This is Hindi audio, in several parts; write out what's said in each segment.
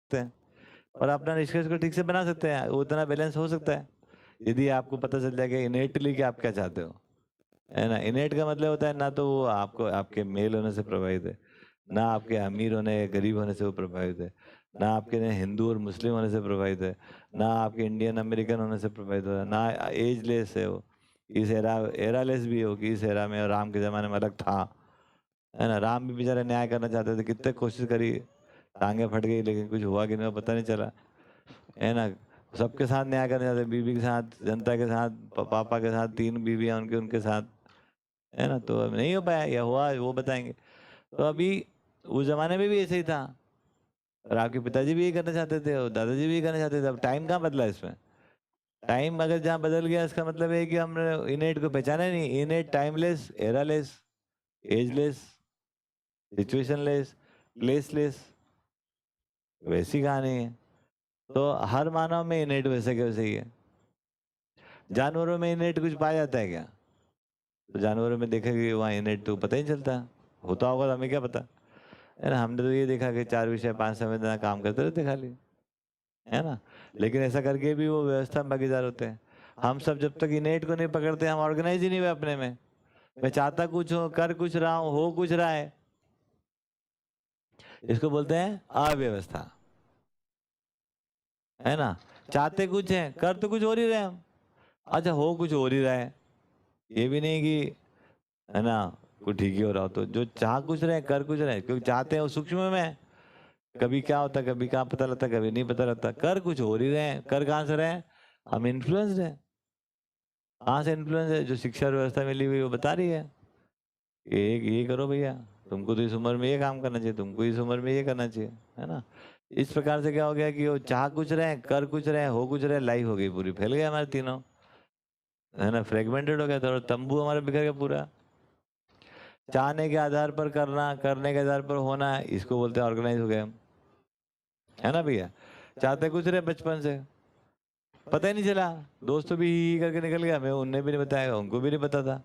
सकते हैं और अपना निष्कर्ष को ठीक से बना सकते हैं, उतना बैलेंस हो सकता है यदि आपको पता चल जाएगा इनेटली कि आप क्या चाहते हो, है ना। इनेट का मतलब होता है ना तो वो आपको आपके मेल होने से प्रभावित है, ना आपके अमीर होने गरीब होने से वो प्रभावित है, ना आपके हिंदू और मुस्लिम होने से प्रभावित है, ना आपके इंडियन अमेरिकन होने से प्रभावित है, ना एजलेस है वो, इस एरालेस भी हो कि इस एरा में राम के ज़माने में अलग था, है ना। राम भी बेचारे न्याय करना चाहते थे, कितने कोशिश करी, टांगे फट गई लेकिन कुछ हुआ कि नहीं पता नहीं चला, है ना। सबके साथ न्याय करना चाहते, बीवी के साथ, जनता के साथ, पापा के साथ, 3 बीवियां उनके उनके साथ, है ना। तो अब नहीं हो पाया या हुआ वो बताएंगे। तो अभी उस जमाने में भी ऐसे ही था और आपके पिताजी भी यही करना चाहते थे और दादाजी भी यही करना चाहते थे। अब टाइम कहाँ बदला इसमें? टाइम अगर जहाँ बदल गया इसका मतलब है कि हमने इनेट को पहचाना ही नहीं। इनेट टाइमलेस, एरालेस, एजलेस, सिचुएशनलेस, प्लेसलेस, वैसी कहानी है। तो हर मानव में इनेट वैसे के वैसे ही है। जानवरों में इनेट कुछ पाया जाता है क्या? तो जानवरों में देखेंगे वहाँ इनेट तो पता ही नहीं चलता, होता होगा तो हमें क्या पता, है ना। हमने तो ये देखा कि 4 विषय 5 संवेदना काम करते रहते खाली, है ना। लेकिन ऐसा करके भी वो व्यवस्था में भागीदार होते हैं। हम सब जब तक इनेट को नहीं पकड़ते हम ऑर्गेनाइज ही नहीं हुए अपने में। मैं चाहता कुछ हूँ, कर कुछ रहा हूँ, हो कुछ रहा है, इसको बोलते हैं अव्यवस्था, है ना। चाहते कुछ है, कर तो कुछ और ही रहे हम, अच्छा हो कुछ और ही रहा है, ये भी नहीं कि, है ना, कुछ ठीक ही हो रहा हो। तो जो चाह कुछ रहे कर कुछ रहे, क्योंकि चाहते हैं वो सूक्ष्म में, कभी क्या होता है कभी कहाँ पता लगता, कभी नहीं पता लगता। कर कुछ हो ही रहे हैं, कर कहाँ से रहे हैं? हम इन्फ्लुएंस्ड हैं। कहाँ से इन्फ्लुएंस है? जो शिक्षा व्यवस्था मिली हुई वो बता रही है ये करो भैया, तुमको तो इस उम्र में ये काम करना चाहिए, तुमको इस उम्र में ये करना चाहिए, है ना। इस प्रकार से क्या हो गया कि वो चाह कुछ रहे, कर कुछ रहे, हो कुछ रहे, लाइफ हो गई पूरी, फैल गए हमारे तीनों, है ना, फ्रेगमेंटेड हो गया था और तंबू हमारा बिखर गया पूरा। चाहने के आधार पर करना, करने के आधार पर होना, इसको बोलते हैं ऑर्गेनाइज हो गए हम, है ना भैया। चाहते कुछ रहे बचपन से, पता ही नहीं चला, दोस्तों भी ही करके निकल गया, मैं उनने भी नहीं बताया, उनको भी नहीं पता था,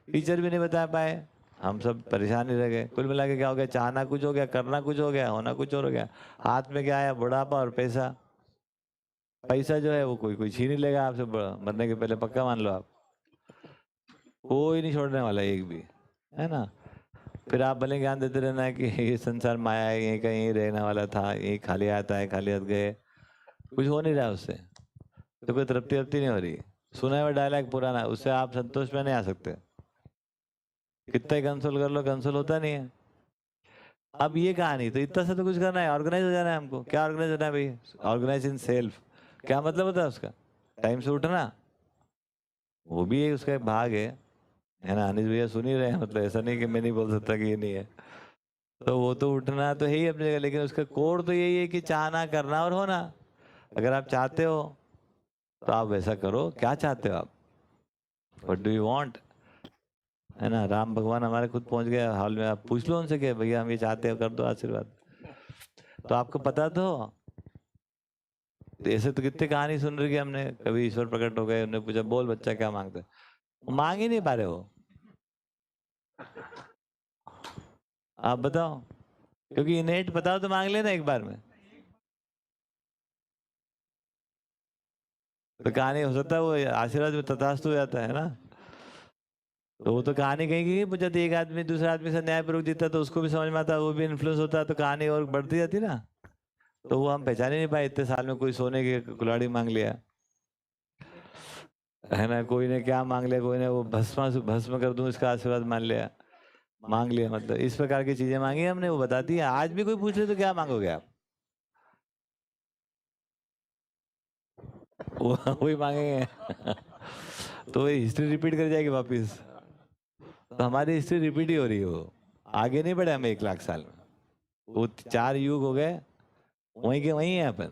टीचर भी नहीं बता पाए, हम सब परेशान ही रह गए। कुल मिला के क्या हो गया, चाहना कुछ हो गया, करना कुछ हो गया, होना कुछ और हो गया। हाथ में क्या आया? बुढ़ापा और पैसा। पैसा जो है वो कोई कोई छीन ही लेगा आपसे, मरने के पहले पक्का मान लो आप, कोई नहीं छोड़ने वाला एक भी, है ना। फिर आप भले ज्ञान देते रहना है कि ये संसार माया है, यहीं का यहीं रहने वाला था, यहीं खाली आता है खाली हाथ गए, कुछ हो नहीं रहा उससे, तो कोई तृप्ति वृप्ति नहीं हो रही। सुना हुआ डायलॉग पुराना, उससे आप संतोष में नहीं आ सकते, कितना ही कंसोल कर लो कंसोल होता नहीं है। अब ये कहानी, तो इतना सा तो कुछ करना है, ऑर्गेनाइज हो जाना है हमको। क्या ऑर्गेनाइज होना है भाई? Organise in self. क्या मतलब होता है उसका? टाइम से उठना, वो भी एक उसका एक भाग है ना। अनिल भैया सुन ही रहे हैं, मतलब ऐसा नहीं कि मैं नहीं बोल सकता कि ये नहीं है। तो वो तो उठना तो है ही अपनी जगह, लेकिन उसका कोड तो यही है कि चाहना, करना और होना। अगर आप चाहते हो तो आप वैसा करो, क्या चाहते हो आप, व्हाट डू यू वांट, है ना। राम भगवान हमारे खुद पहुंच गए हाल में, आप पूछ लो उनसे कि भैया हम ये चाहते हो, कर दो आशीर्वाद। तो आपको पता तो ऐसे तो कितने कहानी सुन रही है हमने, कभी ईश्वर प्रकट हो गए, उन्होंने पूछा बोल बच्चा क्या मांगते, वो मांग ही नहीं पा रहे हो, आप बताओ। क्योंकि इनेट बताओ तो मांग लेना एक बार में, तो कहानी हो सकता है वो आशीर्वाद में तथास्तु हो जाता है ना। तो वो तो कहानी कहीं पूछा थी, एक आदमी दूसरे आदमी से न्यायपूर्वक जीता तो उसको भी समझ में आता, वो भी इन्फ्लुएंस होता, तो कहानी और बढ़ती जाती ना। तो वो हम पहचान ही नहीं पाए इतने साल में, कोई सोने की कुल्हाड़ी मांग लिया, है ना, कोई ने क्या मांग लिया, कोई ने वो भस्म कर दूं इसका आशीर्वाद मान लिया, मांग लिया, मतलब इस प्रकार की चीजें मांगी हमने, वो बताती है। आज भी कोई पूछ ले तो क्या मांगोगे आप? वो वही मांगेंगे। तो हिस्ट्री रिपीट कर जाएगी वापिस, तो हमारी हिस्ट्री रिपीट ही हो रही है, वो आगे नहीं बढ़े हम 1 लाख साल में, वो 4 युग हो गए, वहीं के वहीं है अपन,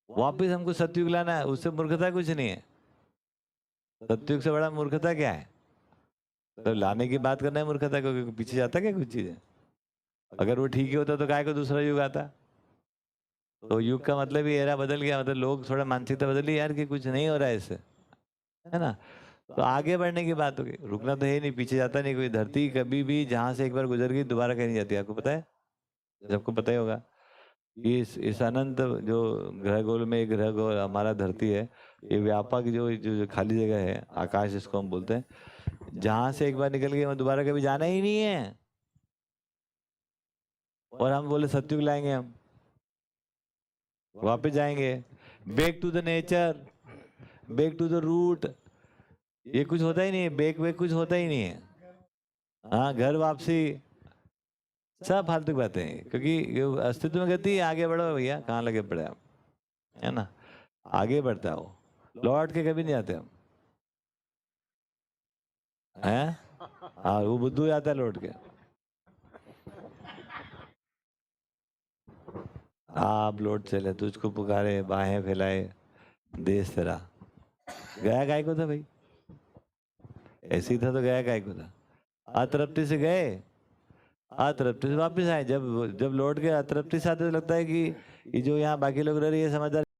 वापिस हमको सतयुग लाना है। उससे मूर्खता कुछ नहीं है, सतयुग से बड़ा मूर्खता क्या है? तो लाने की बात करना है मूर्खता, क्योंकि पीछे जाता क्या कुछ चीजें। अगर वो ठीक ही होता तो काय को दूसरा युग आता। तो युग का मतलब ही एरा बदल गया, मतलब लोग थोड़ा मानसिकता बदली यार कि कुछ नहीं हो रहा है इससे, है ना। तो आगे बढ़ने की बात होगी, रुकना तो है नहीं, पीछे जाता नहीं कोई। धरती कभी भी जहां से एक बार गुजर गई दोबारा कहीं नहीं जाती, आपको पता है, सबको पता ही होगा। इस अनंत जो ग्रह गोल में एक ग्रह गोल हमारा धरती है, ये व्यापक जो खाली जगह है, आकाश जिसको हम बोलते हैं, जहां से एक बार निकल गए वहां दोबारा कभी जाना ही नहीं है। और हम बोले सतयुग लाएंगे, हम वापस जाएंगे, back to the nature, back to the root. ये कुछ होता ही नहीं है, बैक कुछ होता ही नहीं है। हाँ, घर वापसी, सब फालतू की बातें हैं, क्योंकि ये अस्तित्व में गति है। आगे बढ़ो भैया, कहाँ लगे पड़े आप, है ना। आगे बढ़ता हो, लौट के कभी नहीं आते हम, हैं। हाँ, वो बुद्धू आता है लौट के। आप लौट चले, तुझको पुकारे, बाहें फैलाए देश तेरा। गया काय को था भाई, ऐसे ही था तो गया काय को था। अतृप्ति से गए, अतृप्ति से वापस आए। जब जब लौट के अतृप्ति से आते तो लगता है कि ये जो यहाँ बाकी लोग रह रहे हैं समझदार